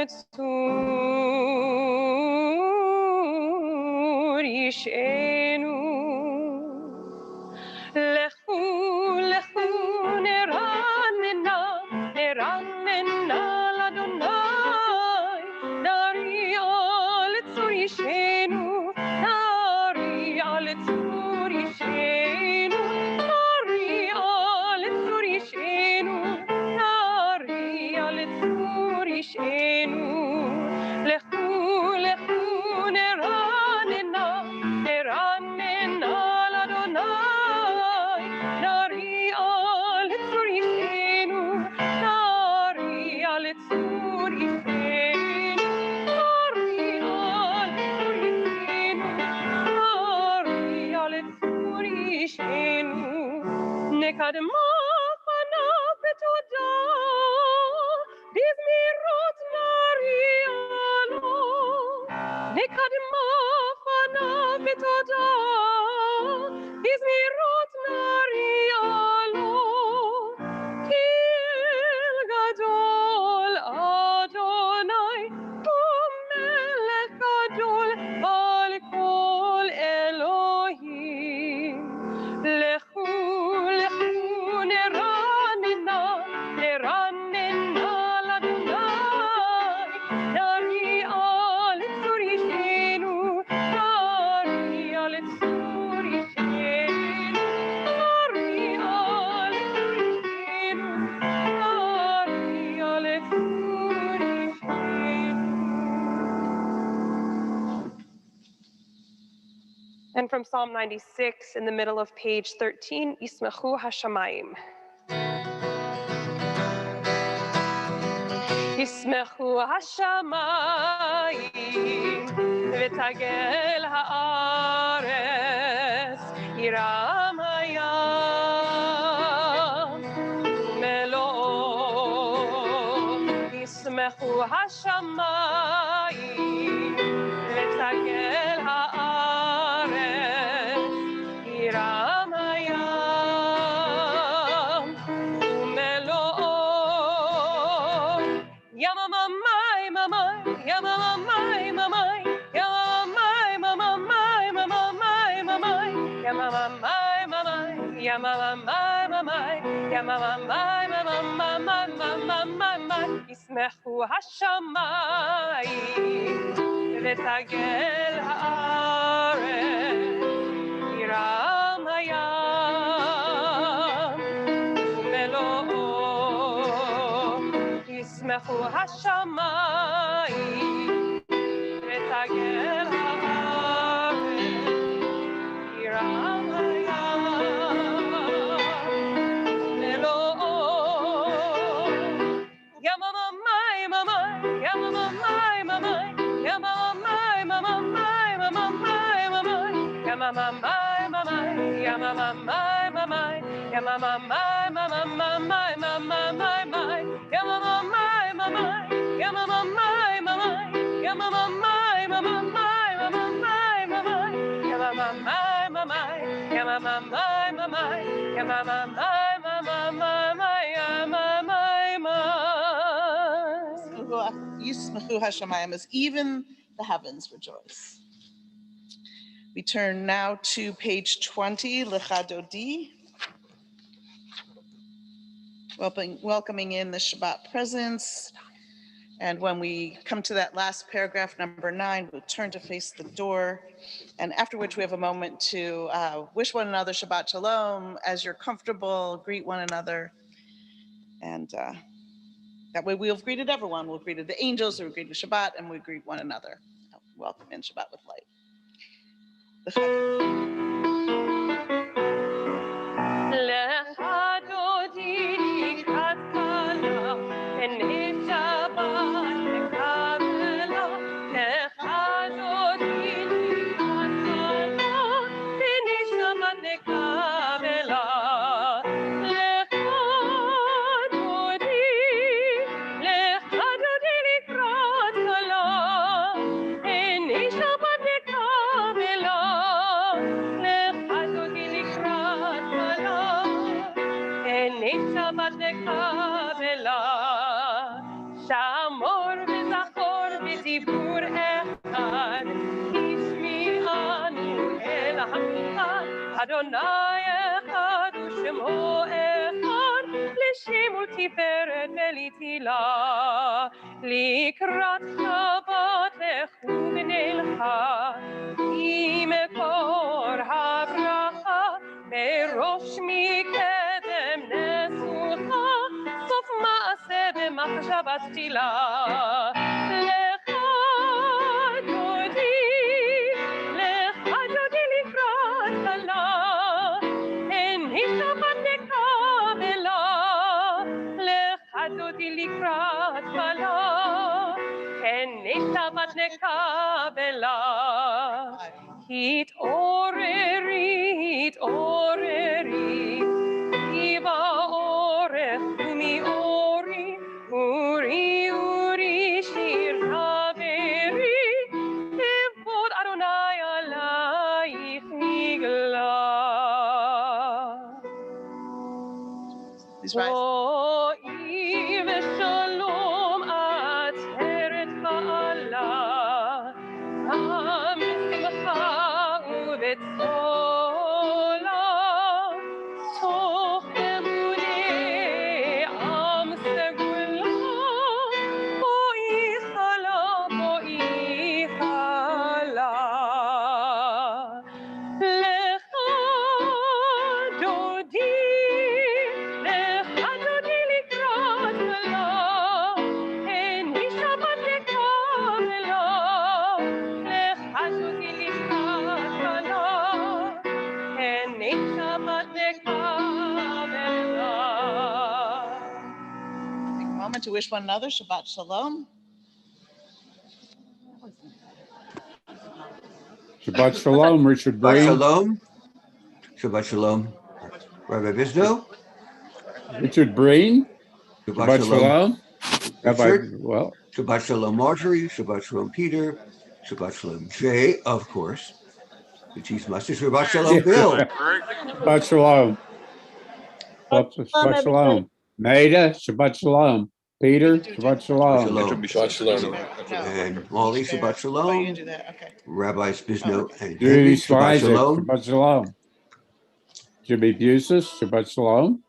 לצור ישענו. לכו לכו נרננה לאדוני, נריע לצור ישענו, נריע לצור ישענו, נריע לצור ישענו, נריע לצור ישענו. לכו לכו נרננה לאדוני, נריע לצור ישענו, נריע לצור ישענו, נריע לצור ישענו. נקדמה פניו בתודה, בזמירות נריע לו. נקדמה פניו בתודה, בזמירות נריע לו. כי אל גדול אדוני, ומלך גדול על כל אלוהים. לכו לכו נרננה לאדוני, נריע לצור ישענו, נריע לצור ישענו, נריע לצור ישענו, נריע לצור ישענו. And from Psalm 96 in the middle of page 13, Yismechu Hashamayim. ישמחו השמיים ותגל הארץ, ירם הים ומלואו. ישמחו השמיים ותגל הארץ, ירם הים ומלואו. Yamamai mamai, yamamai mamai, yamamai mamai mamai mamai, yamamai mamai, yamamai mamai, yamamai mamai mamai. Yismechu hashamayim v'tagel haaretz, yiram hayam u'meloo. ישמחו השמיים ותגל הארץ, ירם הים ומלואו. יממי ממי, יממי ממי, יממי ממי ממי ממי, יממי ממי, יממי ממי, יממי Yismechu Hashamayim, as even the heavens rejoice. We turn now to page 20, Lechadodi, welcoming in the Shabbat presence. And when we come to that last paragraph, number 9, we'll turn to face the door. And after which we have a moment to wish one another Shabbat Shalom. As you're comfortable, greet one another. And that way we've greeted everyone. We've greeted the angels, we've greeted Shabbat, and we greet one another. Welcome in Shabbat with light. Shabbat lekavela, shamor v'zachor אדוני אחד ושמו אחד, לשימול תפארת ולתהילה. לקראת שבת לכו ונלכה, כי מקור הברכה בראש מקדם נסוכה, סוף מעשה במחשבת תחילה. לך דודי, לך דודי לקראת כלה, הן היא שבת נקבלה. לך דודי לקראת כלה, הן היא שבת נקבלה. התעוררי, התעוררי, כי באורך ומאורי, אורי אורי שיר חברי, כבוד אדוני עלייך נגלה. Please rise. בואי ושלום עצרת בעלה, עם שמחה ובצולה, תוך אמוני עם סגולה. בואי חלה, בואי חלה. לך דודי, לך דודי לקראת כלה, הן היא שבת נקבלה. לך דודי לקראת כלה, הן היא שבת נקבלה. Take a moment to wish one another Shabbat Shalom. Shabbat Shalom, Richard Shabbat Breen. Shalom. Shabbat Shalom. Rabbi Bisno. Richard Breen. Shabbat Shalom. Rabbi, Richard. well, Shabbat Shalom Marjorie. Shabbat Shalom Peter. Shabbat Shalom Jay, of course. The Chief Master. Shabbat Shalom Bill. Shabbat Shalom. Shabbat Shalom. Maida, Shabbat Shalom. Peter, Shabbat Shalom. Shabbat Shalom. And Molly, Shabbat Oh, you Shalom. can do that. Okay. Rabbi Bisno and Judy Henry, Shabbat Schweizek, Shalom. Shabbat Shalom. Jimmy Busis, Shabbat Shalom.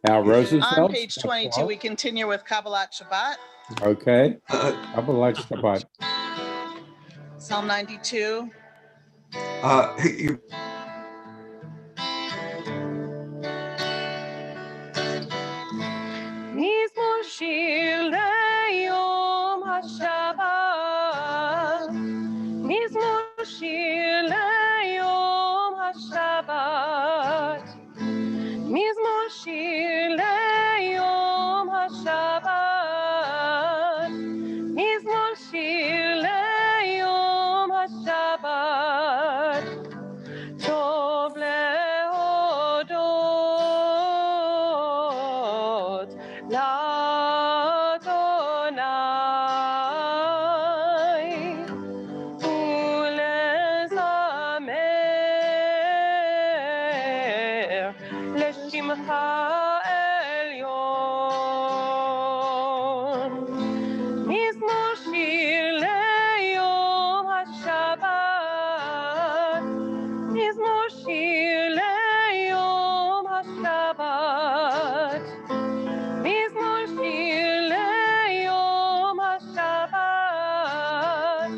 Al Rosenfeld. On page Shabbat 22, Shalom. we continue with Kabbalat Shabbat, Okay. Kabbalat Shabbat. Psalm 92. You, מזמור שיר ליום השבת, מזמור שיר ליום השבת, מזמור שיר ליום השבת, מזמור שיר ליום השבת. טוב להודות לאדוני ולזמר לשמך עליון. מזמור שיר ליום השבת, מזמור שיר ליום השבת, מזמור שיר ליום השבת,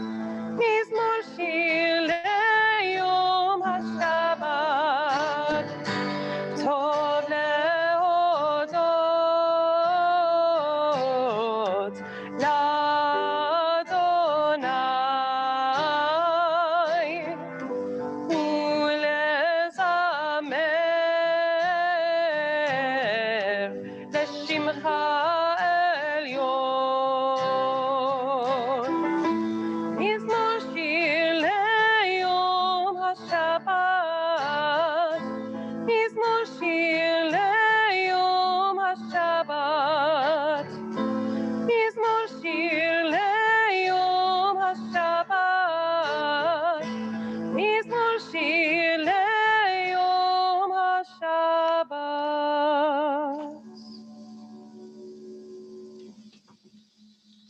מזמור שיר ליום השבת. טוב להודות לאדוני ולזמר לשמך עליון. מזמור שיר ליום השבת, מזמור שיר ליום השבת, מזמור שיר ליום השבת, מזמור שיר ליום השבת.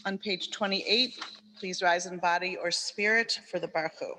On page 28, please rise in body or spirit for the Baruch Hu.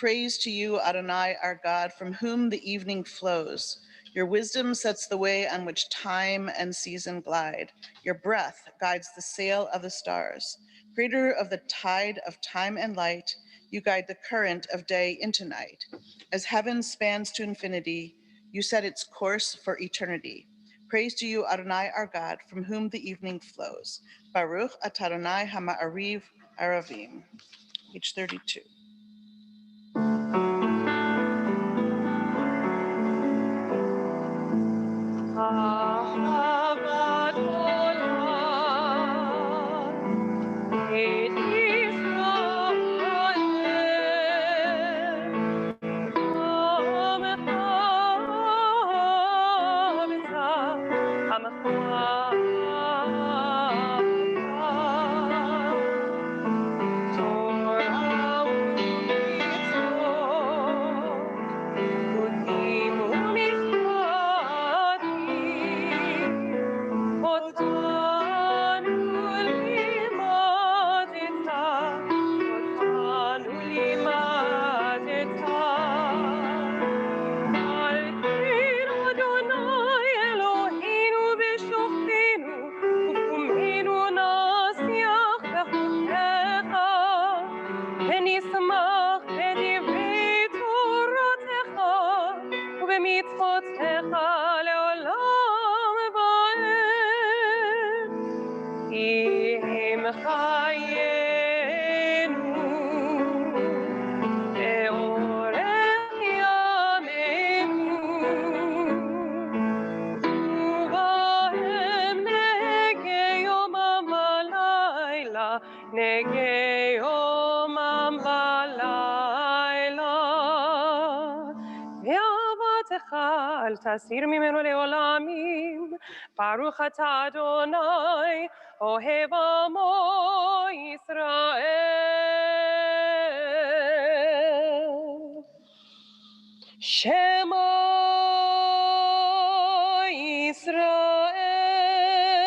Praise to you, Adonai, our God, from whom the evening flows. Your wisdom sets the way on which time and season glide. Your breath guides the sail of the stars. Creator of the tide of time and light, you guide the current of day into night. As heaven spans to infinity, you set its course for eternity. Praise to you, Adonai, our God, from whom the evening flows. Baruch atah Adonai hama'ariv aravim. Page 32. אהבת עולם את ישראל, עמך בצע, עמך תורה ומצוות חוקים ומשפטים אותנו לימדת על כן אדוני אלוהינו בשופטינו ופומנו נשיח בחוקיך ונשמח בדברי תורתך ובמצוותיך לעולם ועד. כי הם חיינו לאורך ימינו ובהם נהגי יומם בלילה, נהגי יומם בלילה. ואהבתך אל תסיר ממנו לעולמים. ברוך אתה אדוני אוהב עמו ישראל. שמע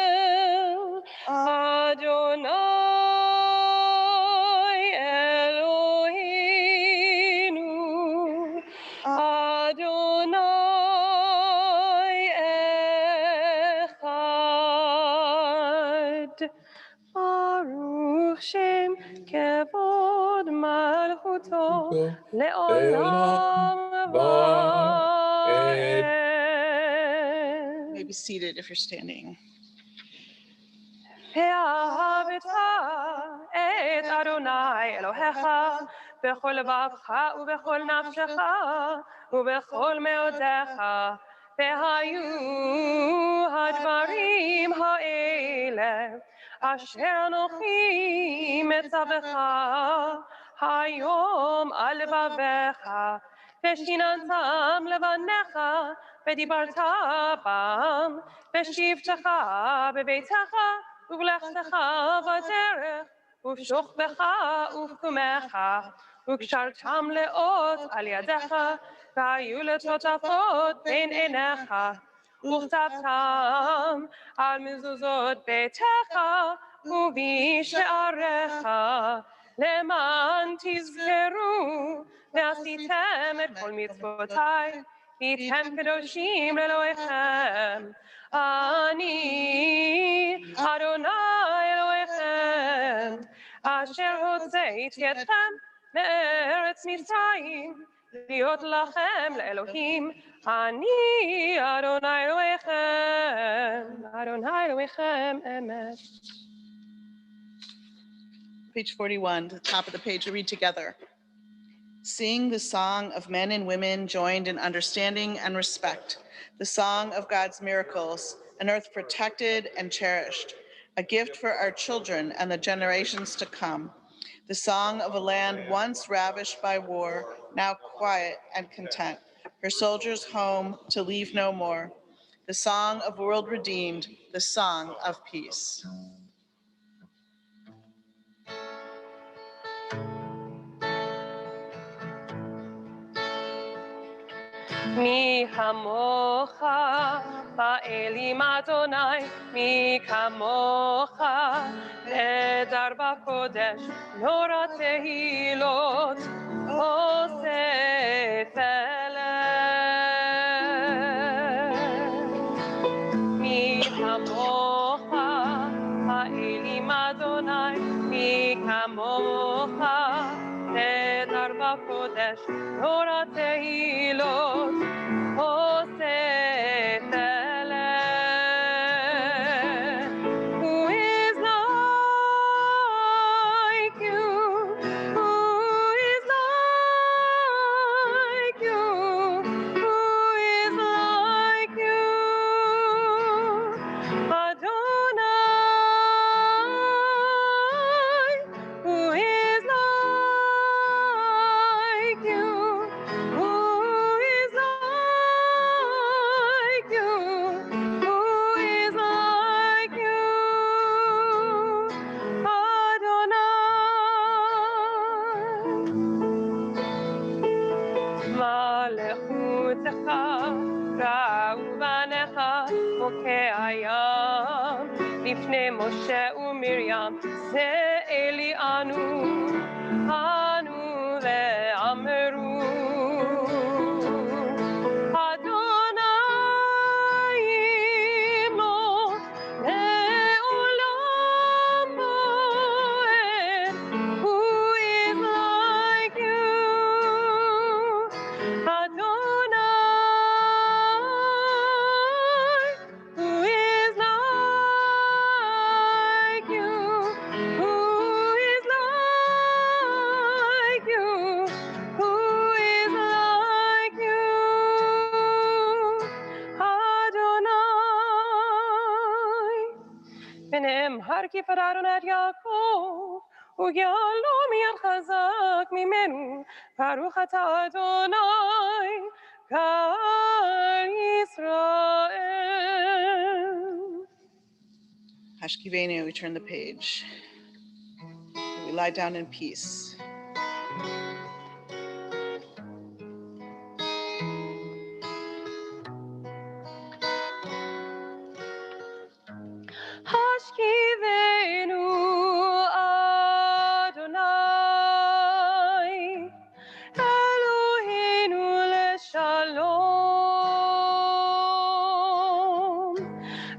ישראל, אדוני אלוהינו, אדוני אחד. ברוך שם כבוד מלכותו לעולם ועד. May be seated if you're standing. ואהבת את אדוני אלוהיך בכל לבבך ובכל נפשך ובכל מאודיך. והיו הדברים האלה אשר אנוכי מצווך היום על לבביך, ושיננתם לבניך, ודיברת בם, בשבתך בביתך, ובלכתך בדרך, ובשוכבך ובקומך, וקשרתם לאות על ידיך, והיו לטוטפות בין עיניך, וכתבתם על מזוזות ביתך ובשעריך, למען תזכרו ועשיתם את כל מצוותיי, והייתם קדושים לאלוהיכם. אני אדוני אלוהיכם, אשר הוצאתי אתכם מארץ מצרים, להיות לכם לאלוהים. אני אדוני אלוהיכם, אדוני אלוהיכם אמת. Page 41, the top of the page, we read together. Sing the song of men and women joined in understanding and respect, the song of God's miracles, an earth protected and cherished, a gift for our children and the generations to come, the song of a land once ravished by war, now quiet and content, her soldiers home to leave no more, the song of world redeemed, the song of peace. מי כמוך, באלים אדוני, מי כמוך, נהדר בקודש, נורא תהילות, עושה פלא. מי כמוך, האלים אדוני, מי כמוך, נהדר בקודש, נורא תהילות, עושה פלא. Who is like you? Who is like you? Who is like you? Adonai, who is like you? Who is like you? Who is like you? Adonai. מלכותך ראו בניך חוקי הים לפני משה ומרים זה אלי אנו ואמרו אדוני ימלוך לעולם ועד. Who is like you? Adonai, who is like you? Who is like you? Who is like you? Adonai. ונאמר כי פרענו את יעקב וגאלו מיד חזק ממנו ברוך אתה אדוני גאל ישראל. Hashkivenu, we turn the page. We lie down in peace. Hashkivenu Adonai Eloheinu leshalom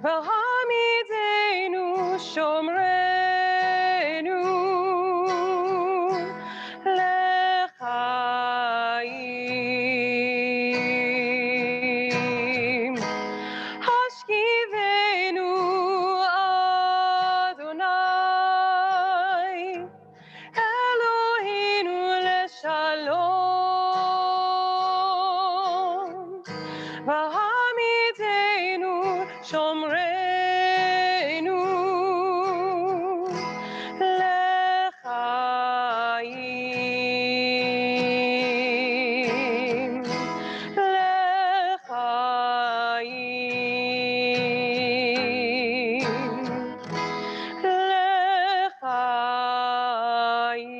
v'hamidenu shomrenu lechaim. Hashkivenu Adonai Eloheinu leshalom v'hamidenu shomrenu lechaim.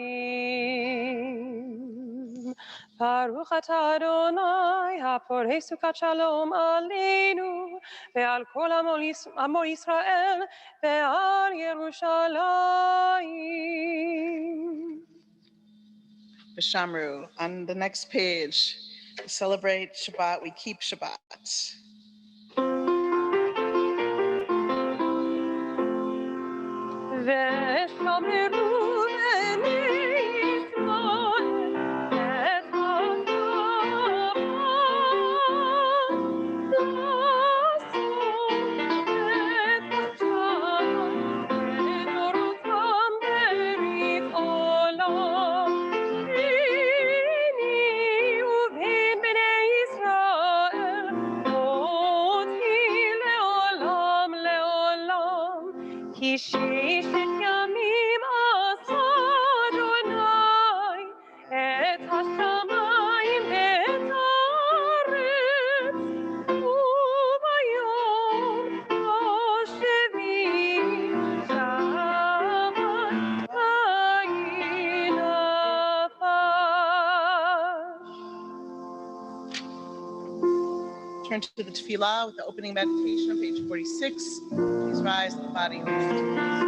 לחיים. ברוך אתה אדוני הפורש סוכת שלום עלינו ועל כל עמו ישראל ועל ירושלים. Bishamru. On the next page, we celebrate Shabbat, we keep Shabbat. ושמרו בני ישראל את השבת לעשות את השבת לדורותם ברית עולם. ביני ובין בני ישראל אותי לעולם לעולם. כי ששת ימים עשה אדוני את השמיים ואת הארץ וביום השביעי שבת וינפש. turn to the Tefillah with the opening meditation on page 46. Please rise, the body holds.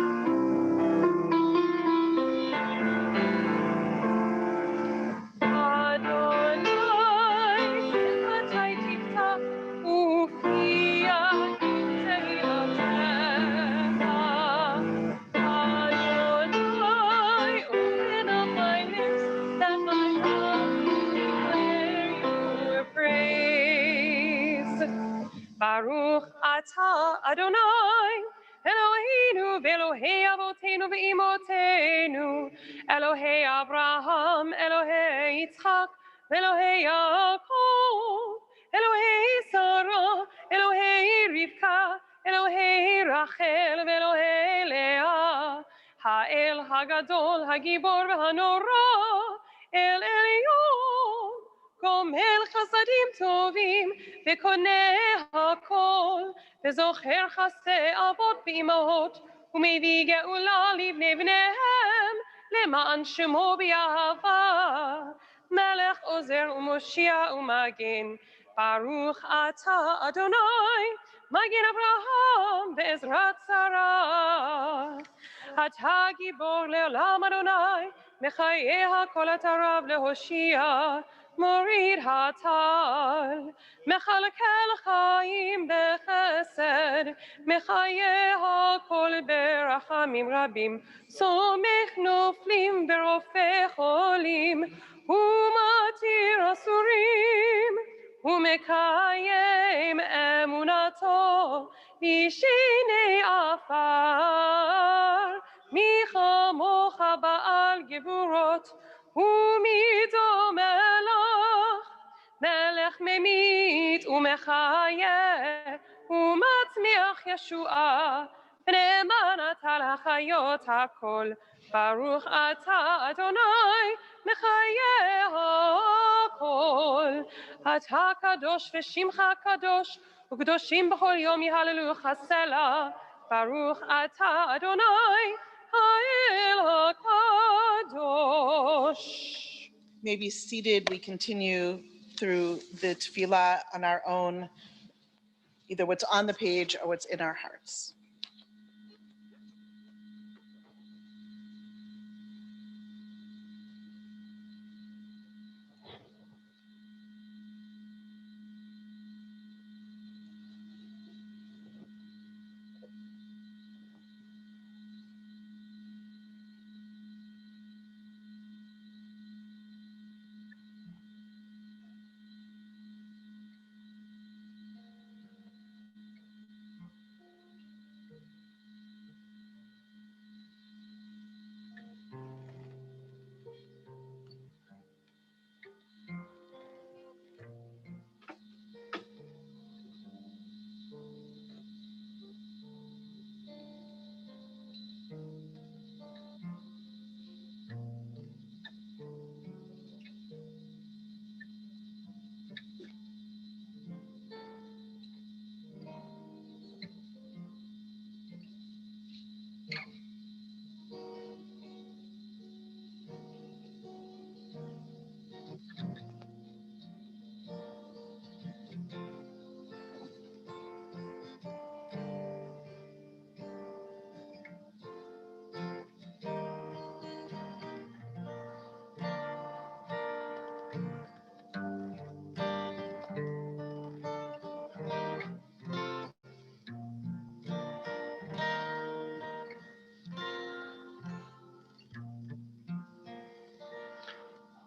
Baruch atah Adonai, Eloheinu ve'Elohei Avotenu ve'imotenu, Elohei Abraham, Elohei Yitzchak, Elohei Yaakov, Elohei Sarah, Elohei Rivka, Elohei Rachel, ve'Elohei Leah, Ha'el Hagadol, Hagibor ve'Hanora, El Elyon, גומל חסדים טובים וקונה הכל וזוכר חסדי אבות ואימהות ומביא גאולה לבני בניהם למען שמו באהבה מלך עוזר ומושיע ומגן ברוך אתה אדוני מגן אברהם בעזרת שרה אתה גיבור לעולם אדוני מחיה כל הטרף להושיע מוריד הטל, מכלכל חיים בחסד, מחיה הכל ברחמים רבים, סומך נופלים ברופא חולים, ומתיר אסורים, ומקיים אמונתו בשני עפר, מי כמוך בעל גבורות, ומידו מלך ממית ומחיה ומצמיח ישועה ונאמן אתה לחיות הכל ברוך אתה אדוני מחיה הכל אתה קדוש ושמך קדוש וקדושים בכל יום יהללוך סלה ברוך אתה אדוני האל הקדוש. May be seated. We continue through the tefillah on our own, either what's on the page or what's in our hearts.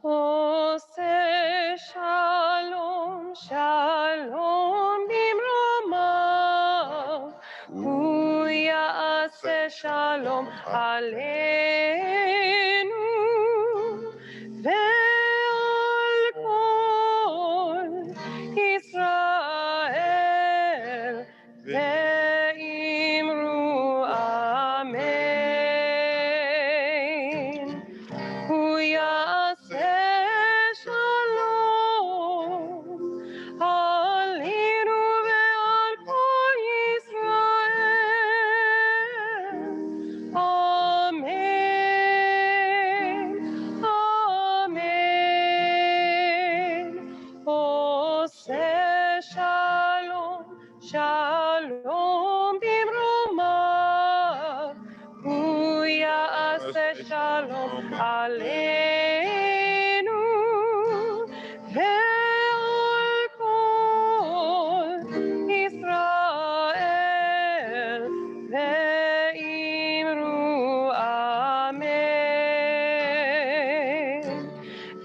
עושה שלום, שלום במרומיו, הוא יעשה שלום עלינו, ועל כל ישראל, ואמרו אמן. הוא יעשה שלום עלינו ועל כל ישראל. אמן. Shalom Aleinu ve'al kol Yisrael ve'imru Amen.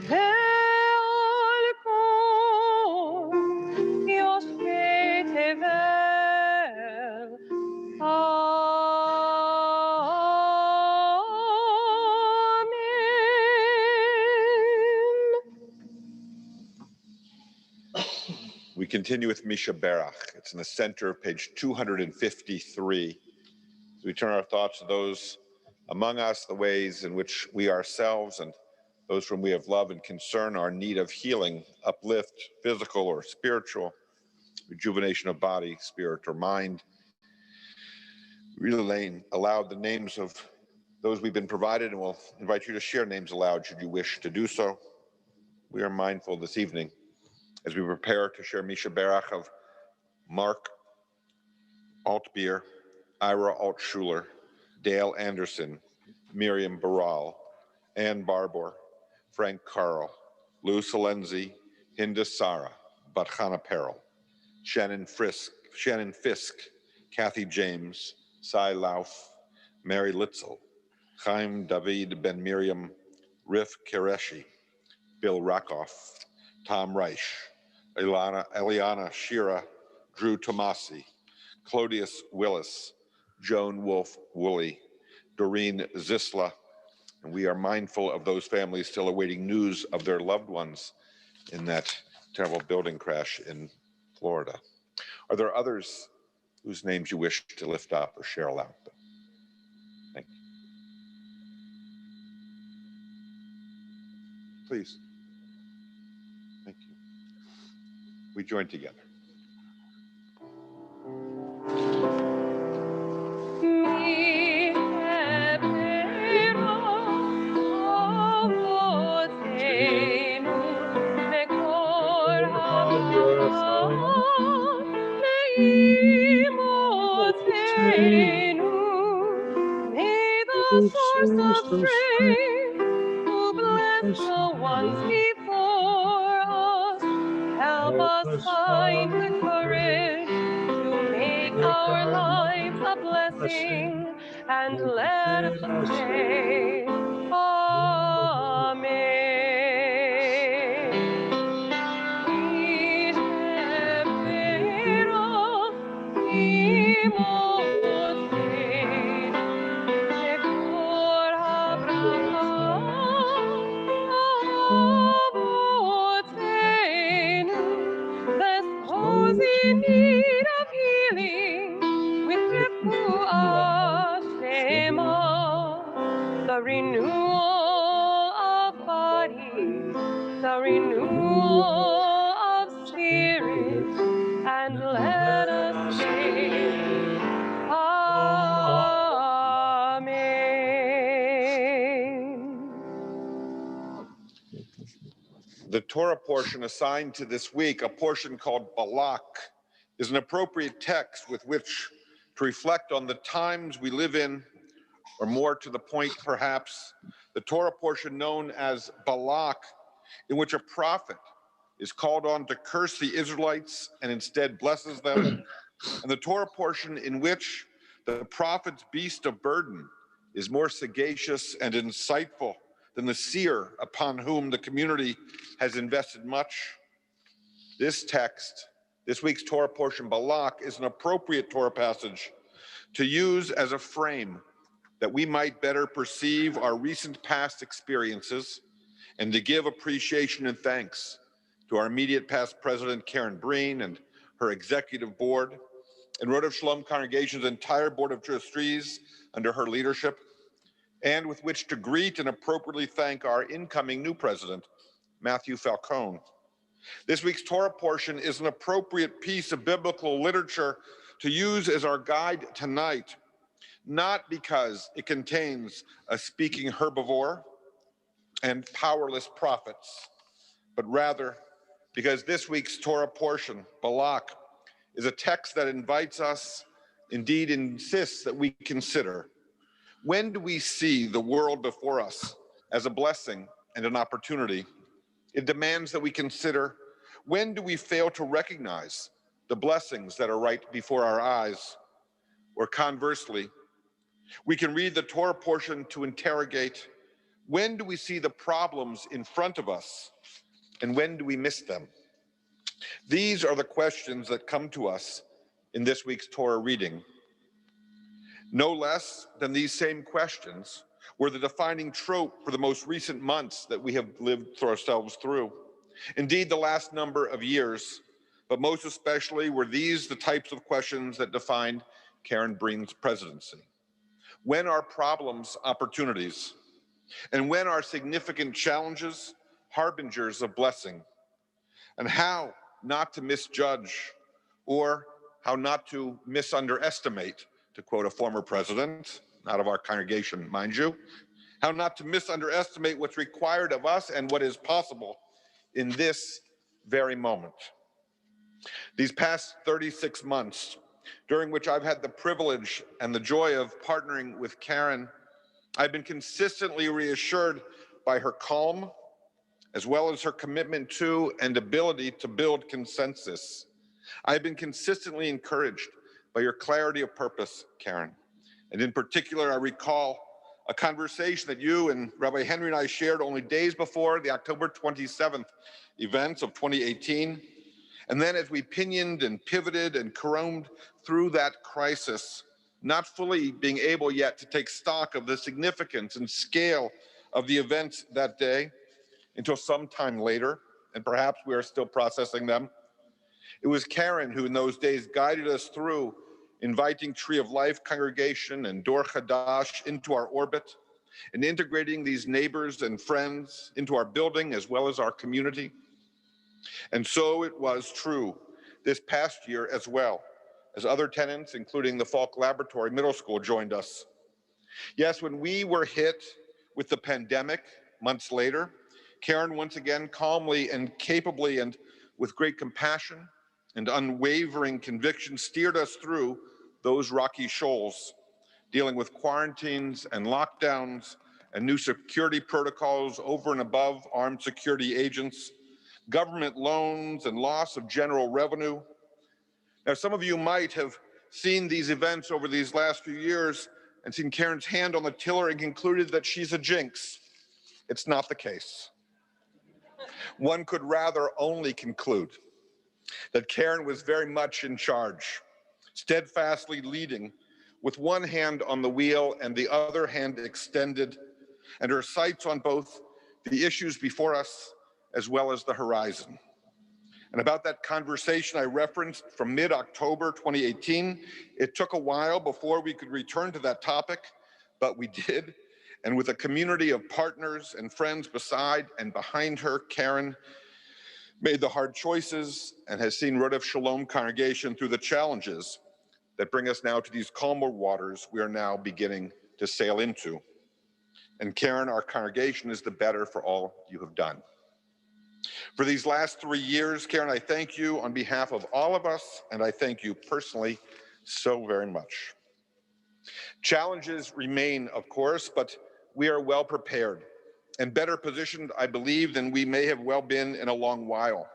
Ve'al kol Yoshvei Tevel Amen. We continue with Misha Berach. It's in the center of page 253. We turn our thoughts to those among us, the ways in which we ourselves and those whom we have love and concern are in need of healing, uplift, physical or spiritual, rejuvenation of body, spirit, or mind. Really aloud the names of those we've been provided, and we'll invite you to share names aloud should you wish to do so. We are mindful this evening as we prepare to share Misha Berach of Mark Altbier, Ira Altschuler, Dale Anderson, Miriam Baral, Ann Barbour, Frank Carl, Lou Salenzi, Hinda Sara, Batchana Peril, Shannon Fisk, Kathy James, Cy Lauf, Mary Litzel, Chaim David Ben Miriam, Rif Kereshi, Bill Rakoff, Tom Reich, Eliana Shira, Drew Tomasi, Clodius Willis, Joan Wolfe Woolley, Doreen Zisla, and we are mindful of those families still awaiting news of their loved ones in that terrible building crash in Florida. Are there others whose names you wish to lift up or share aloud? Thank you. Please. Thank you. We join together. May the source of strength who bless the ones before us help us find the courage to make our lives a blessing, and let us say those in need of healing with refuah shema, the renewal of body, the renewal of spirit, and let us say Amen. The Torah portion assigned to this week, a portion called Balak, is an appropriate text with which to reflect on the times we live in, or more to the point, perhaps, the Torah portion known as Balak, in which a prophet is called on to curse the Israelites and instead blesses them, and the Torah portion in which the prophet's beast of burden is more sagacious and insightful than the seer upon whom the community has invested much. This text, this week's Torah portion, Balak, is an appropriate Torah passage to use as a frame that we might better perceive our recent past experiences and to give appreciation and thanks to our immediate past president, Karen Breen, and her executive board, and Rodef Shalom Congregation's entire board of trustees under her leadership, and with which to greet and appropriately thank our incoming new president, Matthew Falcone. This week's Torah portion is an appropriate piece of biblical literature to use as our guide tonight, not because it contains a speaking herbivore and powerless prophets, but rather because this week's Torah portion, Balak, is a text that invites us, indeed insists that we consider When do we see the world before us as a blessing and an opportunity? It demands that we consider, when do we fail to recognize the blessings that are right before our eyes? Or conversely, we can read the Torah portion to interrogate, when do we see the problems in front of us, and when do we miss them? These are the questions that come to us in this week's Torah reading. No less than these same questions were the defining trope for the most recent months that we have lived ourselves through. Indeed, the last number of years, but most especially were these the types of questions that defined Karen Breen's presidency. When are problems opportunities? And when are significant challenges harbingers of blessing? And how not to misjudge, or how not to misunderestimate, to quote a former president, not of our congregation, mind you, how not to misunderestimate what's required of us and what is possible in this very moment. These past 36 months, during which I've had the privilege and the joy of partnering with Karen, I've been consistently reassured by her calm, as well as her commitment to and ability to build consensus. I've been consistently encouraged by your clarity of purpose, Karen. And in particular, I recall a conversation that you and Rabbi Henry and I shared only days before the October 27th events of 2018. And then as we pinioned and pivoted and combed through that crisis, not fully being able yet to take stock of the significance and scale of the events that day until some time later, and perhaps we are still processing them. It was Karen who in those days guided us through inviting Tree of Life congregation and Dor Chadash into our orbit and integrating these neighbors and friends into our building as well as our community. And so it was true this past year as well, as other tenants, including the Falk Laboratory Middle School, joined us. Yes, when we were hit with the pandemic months later, Karen once again calmly and capably and with great compassion and unwavering conviction steered us through those rocky shoals, dealing with quarantines and lockdowns and new security protocols over and above armed security agents, government loans and loss of general revenue. Now, some of you might have seen these events over these last few years and seen Karen's hand on the tiller and concluded that she's a jinx. It's not the case. One could rather only conclude that Karen was very much in charge, steadfastly leading with one hand on the wheel and the other hand extended, and her sights on both the issues before us as well as the horizon. And about that conversation I referenced from mid-October 2018, it took a while before we could return to that topic, but we did. And with a community of partners and friends beside and behind her, Karen made the hard choices and has seen Rodef Shalom congregation through the challenges that bring us now to these calmer waters we are now beginning to sail into. And Karen, our congregation is the better for all you have done. For these last 3 years, Karen, I thank you on behalf of all of us, and I thank you personally so very much. Challenges remain, of course, but we are well prepared and better positioned, I believe, than we may have well been in a long while.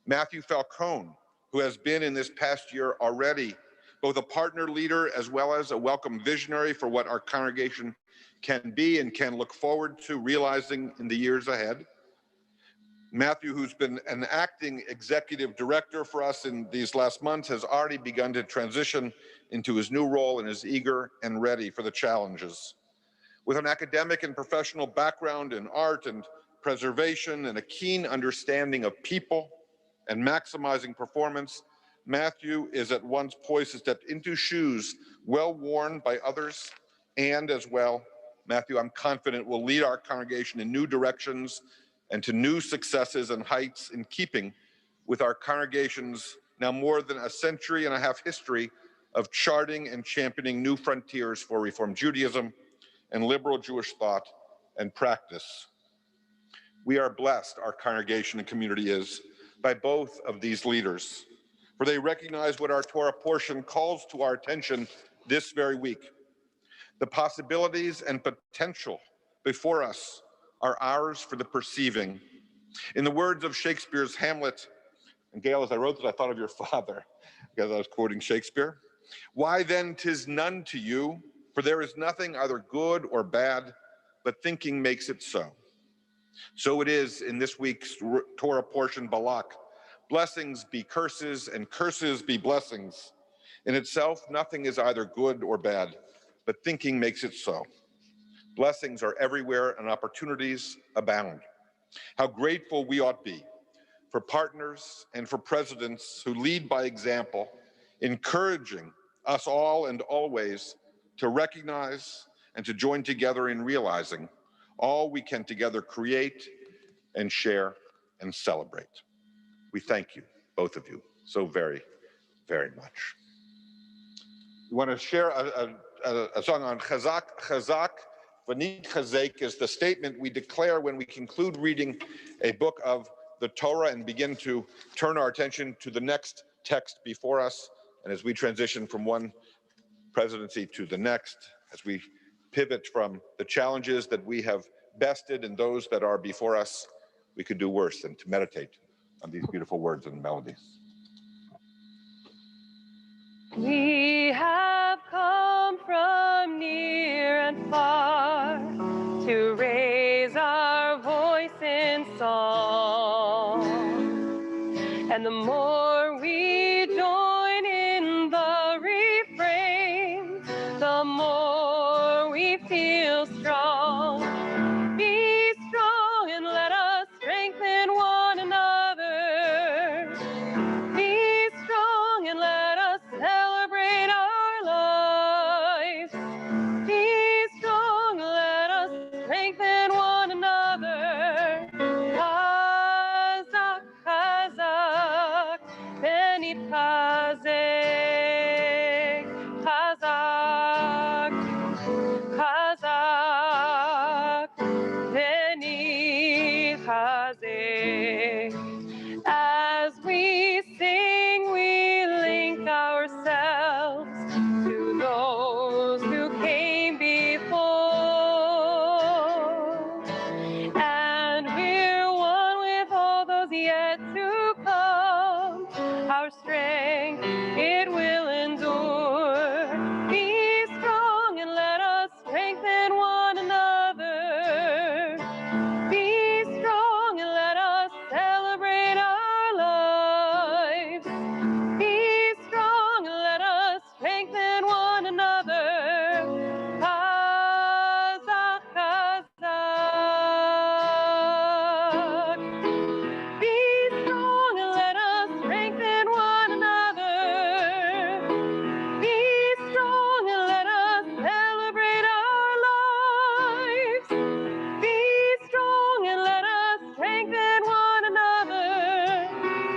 Matthew Falcone, who has been in this past year already both a partner leader as well as a welcome visionary for what our congregation can be and can look forward to realizing in the years ahead. Matthew, who's been an acting executive director for us in these last months, has already begun to transition into his new role and is eager and ready for the challenges. With an academic and professional background in art and preservation and a keen understanding of people and maximizing performance, Matthew is at once poised to step into shoes well worn by others, and as well, Matthew, I'm confident, will lead our congregation in new directions and to new successes and heights in keeping with our congregation's now more than a century and a half history of charting and championing new frontiers for Reform Judaism and liberal Jewish thought and practice. We are blessed, our congregation and community is, by both of these leaders, for they recognize what our Torah portion calls to our attention this very week, The possibilities and potential before us are ours for the perceiving. In the words of Shakespeare's Hamlet, and Gail, as I wrote this, I thought of your father, because I was quoting Shakespeare. Why then 'tis none to you, for there is nothing either good or bad, but thinking makes it so. So it is in this week's Torah portion, Balak. Blessings be curses and curses be blessings. In itself, nothing is either good or bad, but thinking makes it so. Blessings are everywhere and opportunities abound. How grateful we ought be for partners and for presidents who lead by example, encouraging us all and always to recognize and to join together in realizing all we can together create and share and celebrate. We thank you, both of you, so very, very much. We want to share a song on Chazak. Chazak, V'nit Chazek is the statement we declare when we conclude reading a book of the Torah and begin to turn our attention to the next text before us. And as we transition from one presidency to the next, as we pivot from the challenges that we have bested and those that are before us, we could do worse than to meditate on these beautiful words and melodies. We have come from near and far to raise our voice in song. And the more we join in the refrain, the more we feel strong. Be strong and let us strengthen one another. Be strong and let us celebrate our lives. Be strong, let us strengthen one another. Chazak, Chazak, Benit Chazek. Chazak, Chazak, Benit Chazek. As we sing, we link ourselves to those who came before. And we're one with all those yet to come. Our strength, it will endure. Be strong and let us strengthen one another. Be strong and let us celebrate our lives. Be strong and let us strengthen one another. Chazak, Chazak. Be strong and let us strengthen one another. Be strong and let us celebrate our lives. Be strong and let us strengthen one another.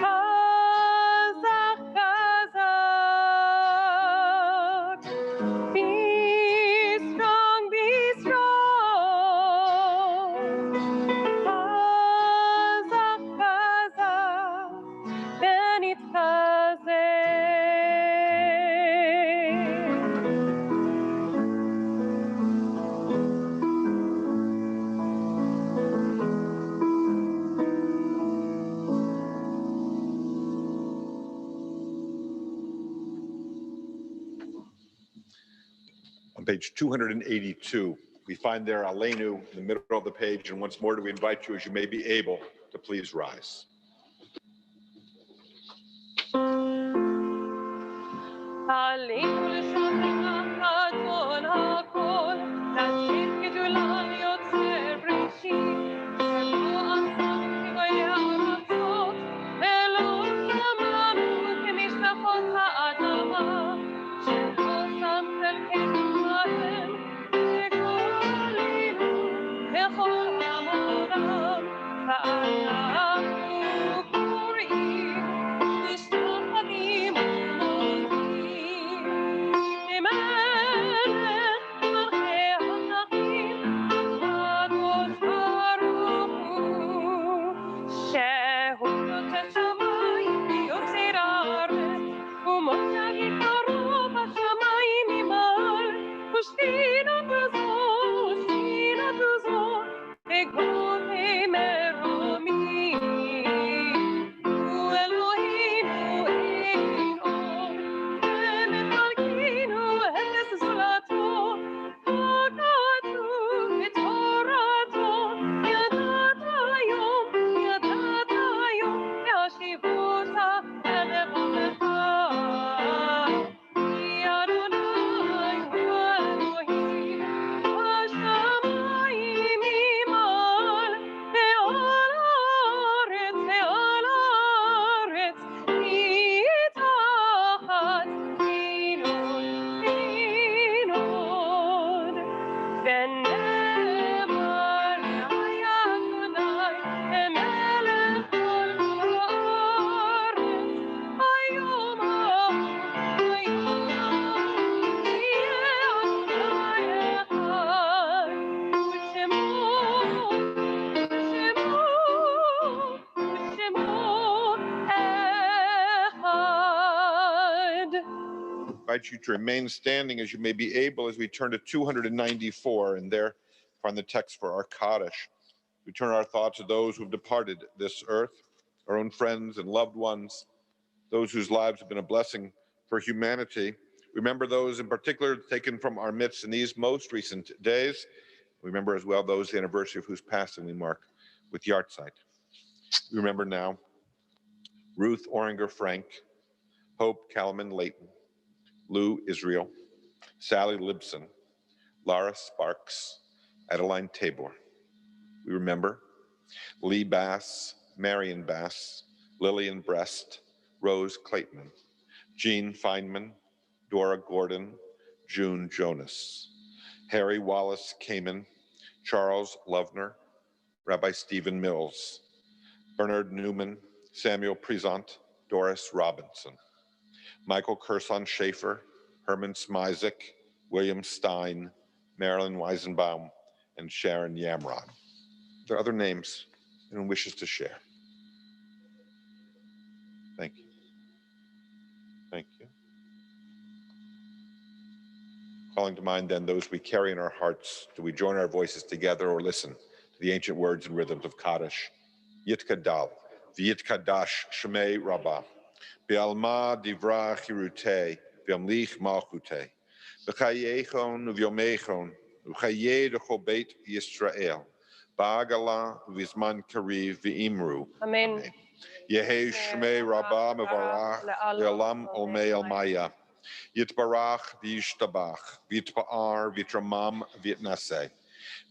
Chazak, Chazak. Be strong, be strong. Chazak, Chazak, Benit Chazek. On page 282, we find there Aleinu in the middle of the page, and once more do we invite you, as you may be able, to please rise. עלינו לשחק אדון הכל, להזכיר גדולה יוצר בראשית, שלא עשה כגויי הארצות, ולא שם לנו כמשלחות האדמה, שלא שם חלקנו בהם, וגואלנו בכל העולם, ואנחנו קוראים משפטים ומודים. מלך מלכי I invite you to remain standing as you may be able as we turn to 294 and there find the text for our Kaddish. We turn our thoughts to those who have departed this earth, our own friends and loved ones, those whose lives have been a blessing for humanity. Remember those in particular taken from our midst in these most recent days. Remember as well those the anniversary of whose passing we mark with Yahrzeit. We remember now Ruth Oringer Frank, Hope Kalman Layton, Lou Israel, Sally Libson, Lara Sparks, Adeline Tabor. We remember Lee Bass, Marion Bass, Lillian Brest, Rose Clayton, Jean Feynman, Dora Gordon, June Jonas, Harry Wallace Kamen, Charles Lovner, Rabbi Stephen Mills, Bernard Newman, Samuel Prezant, Doris Robinson, Michael Kerson Schaefer, Herman Smizek, William Stein, Marilyn Weisenbaum, and Sharon Yamrod. There are other names anyone wishes to share. Thank you. Thank you. Calling to mind then those we carry in our hearts, do we join our voices together or listen to the ancient words and rhythms of Kaddish? Yitkadal, v'yitkadash shemei rabbah, be'alma divra chirutei, ve'amlich malchutei, v'chayechon u'vyomechon, v'chayeh dechol beit Yisrael, ba'agala v'zman kariv v'imru. Amen. Yehei shemei rabbah mevarach, le'olam olmei almaya. Yitbarach v'yishtabach, v'yitpa'ar v'yitramam v'yitnaseh,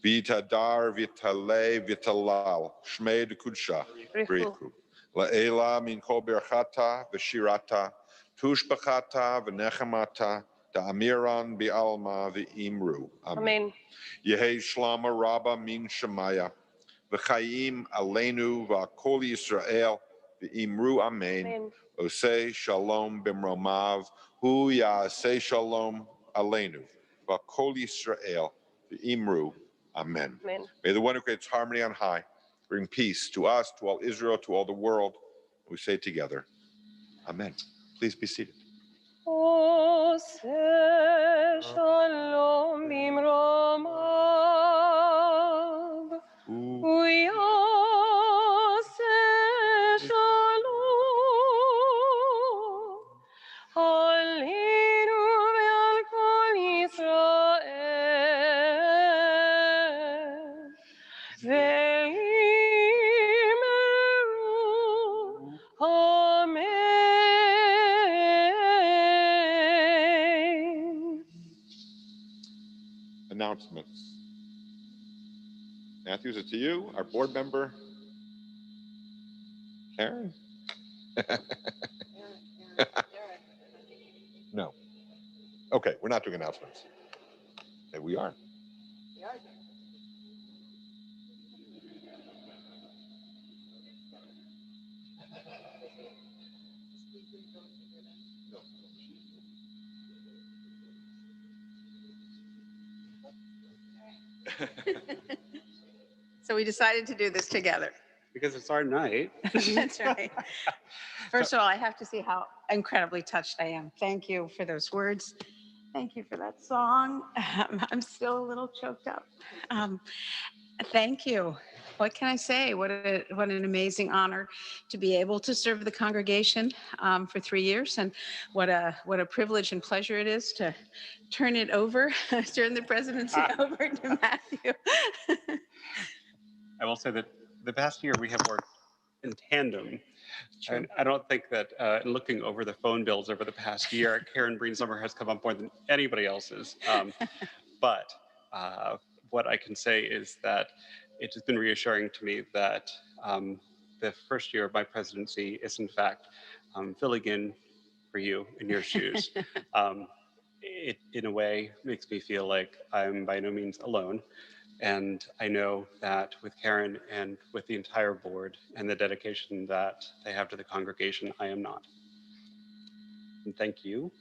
v'yitadar v'yitaleh v'yitalal, shmei d'kudsha brichu. La'ela min kol berchata v'shirata, tushbachata v'nechamata, da'amiran bi'alma v'imru. Amen. Yehei shlama rabba min shemaya, v'chayim aleinu v'akol Yisrael, v'imru amen. Amen. Osei shalom bimromav, hu ya'aseh shalom aleinu, v'akol Yisrael, v'imru amen. Amen. May the one who creates harmony on high bring peace to us, to all Israel, to all the world. We say together, amen. Please be seated. Oseh shalom bimromav, hu ya'aseh shalom aleinu ve'al kol Yisrael, ve'imru amen. Announcements. Matthew, is it to you, our board member, Karen? No. Okay, we're not doing announcements. Okay, we are. So we decided to do this together. Because it's our night. That's right. First of all, I have to see how incredibly touched I am. Thank you for those words. Thank you for that song. I'm still a little choked up. Thank you. What can I say? What an amazing honor to be able to serve the congregation for 3 years, and what a privilege and pleasure it is to turn it over, turn the presidency over to Matthew. I will say that the past year we have worked in tandem. And I don't think that in looking over the phone bills over the past year, Karen Breen's number has come up more than anybody else's. But what I can say is that it has been reassuring to me that the first year of my presidency is in fact filling in for you in your shoes. it in a way makes me feel like I'm by no means alone. And I know that with Karen and with the entire board and the dedication that they have to the congregation, I am not. And thank you.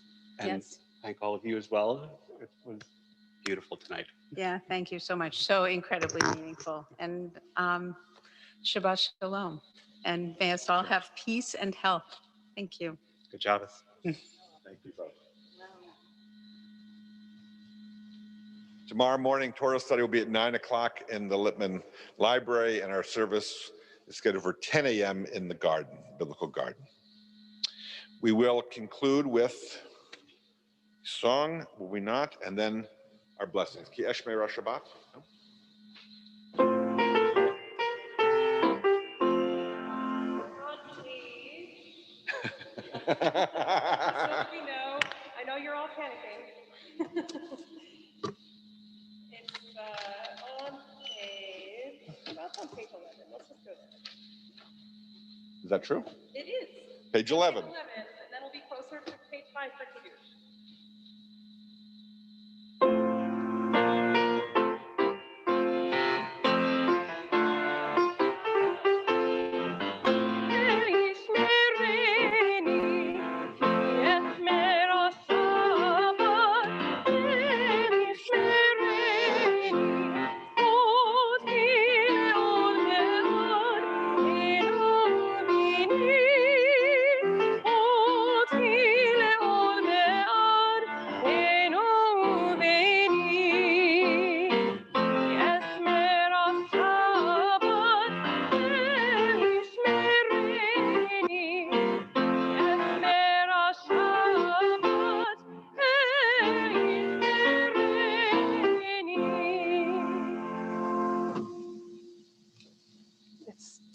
And Yes. thank all of you as well. It was beautiful tonight. Yeah, thank you so much. So incredibly meaningful. And Shabbat Shalom. And may us all have peace and health. Thank you. Good job. Thank you both. Tomorrow morning, Torah study will be at 9 o'clock in the Lippman Library, and our service is scheduled for 10 a.m. in the garden, Biblical Garden. We will conclude with song, will we not? And then our blessings. Ki Eshmei Rosh Shabbat. Just so that we know, I know you're all panicking. It's on page, that's on page 11. Let's just go there. Is that true? It is. Page 11. And then we'll be closer to page 5 for Kiddush.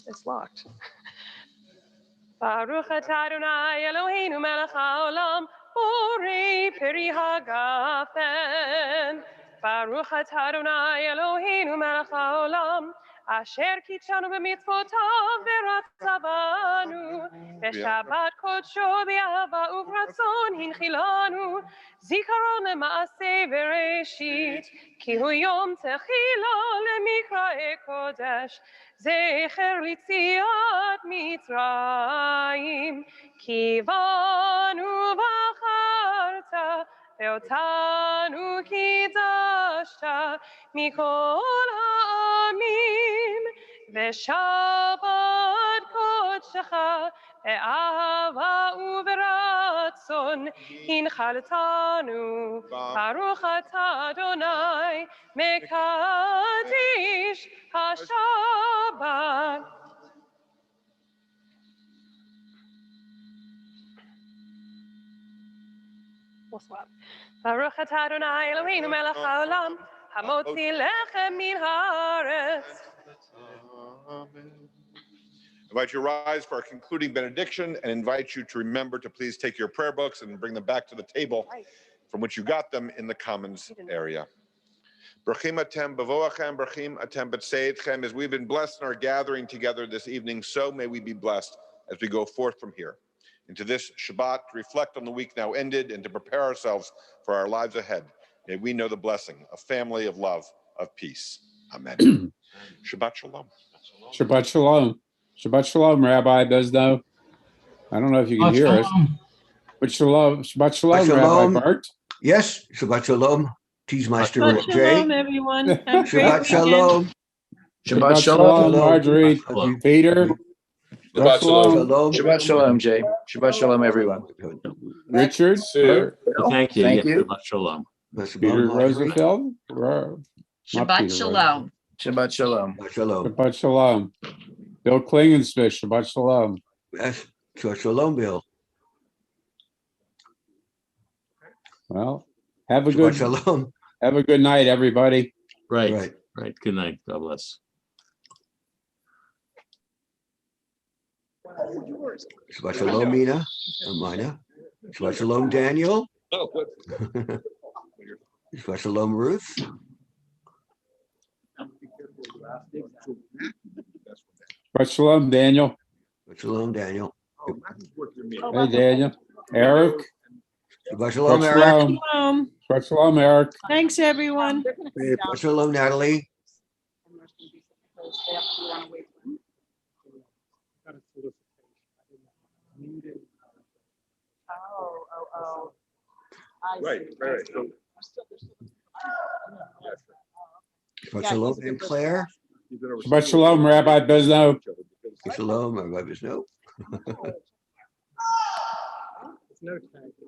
It's locked. Baruch atah Adonai Eloheinu melech haolam borei peri hagafen. Baruch atah Adonai Eloheinu melech haolam asher kitshanu b'mitzvotav v'ratzavanu v'shabbat kodsho b'ahava u'v'ratzon hinchilanu zikaron le'maaseh bereshit ki hu yom techila lemikra'e kodesh zecher litziat mitzrayim ki banu v'acharta ve'otanu kiddashta mikol ha'amim ve'shabbat kodshecha be'ahava u'v'ratzon hinchaltanu baruch atah Adonai mekadosh HaShabbat. We'll swap. Baruch atah Adonai Eloheinu melech haolam hamotzi lechem min haaretz. Amen. I invite you to rise for our concluding benediction and invite you to remember to please take your prayer books and bring them back to the table from which you got them in the commons area. Brachim atem b'voachem, brachim atem b'tseitchem. As we've been blessed in our gathering together this evening, so may we be blessed as we go forth from here into this Shabbat to reflect on the week now ended and to prepare ourselves for our lives ahead. May we know the blessing, a family of love, of peace. Amen. Shabbat Shalom. Shabbat Shalom. Shabbat Shalom, Rabbi Bezno. I don't know if you can hear us. But Shalom, Shabbat Shalom, Shalom. Rabbi Bart. Yes, Shabbat Shalom. Teasmeister Shabbat Jay. Shalom, everyone. Have a great Shabbat weekend. Shalom. Shabbat Shalom, Marjorie. Shalom. Peter. Shabbat Shalom. Shalom. Shabbat Shalom, Jay. Shabbat Shalom, everyone. Richard. Sue. Thank you. Thank Yeah, you. Shabbat Shalom. Peter Marjorie. Rosenfeld. Shabbat Shalom. Shabbat Shalom. Shabbat Shalom. Shabbat Shalom. Bill Klingensfish. Shabbat Shalom. Yes, Shabbat Shalom, Bill. Well, have a Shabbat Shalom. have a good night, everybody. Right. Good night. God bless. Shabbat Shalom, Mina. Mina. Shabbat Shalom, Daniel. Shabbat Shalom, Ruth. Shabbat Shalom, Daniel. Shabbat Shalom, Daniel. Hey, Daniel. Eric. Shabbat Shalom, Shabbat Eric. Shalom. Shalom. Shabbat Shalom, Eric. Thanks, everyone. Shabbat Shalom, Natalie. Right. Shabbat Shalom, and Claire. Shabbat Shalom, Rabbi Bezno. Shalom, Rabbi Bisno. No tag.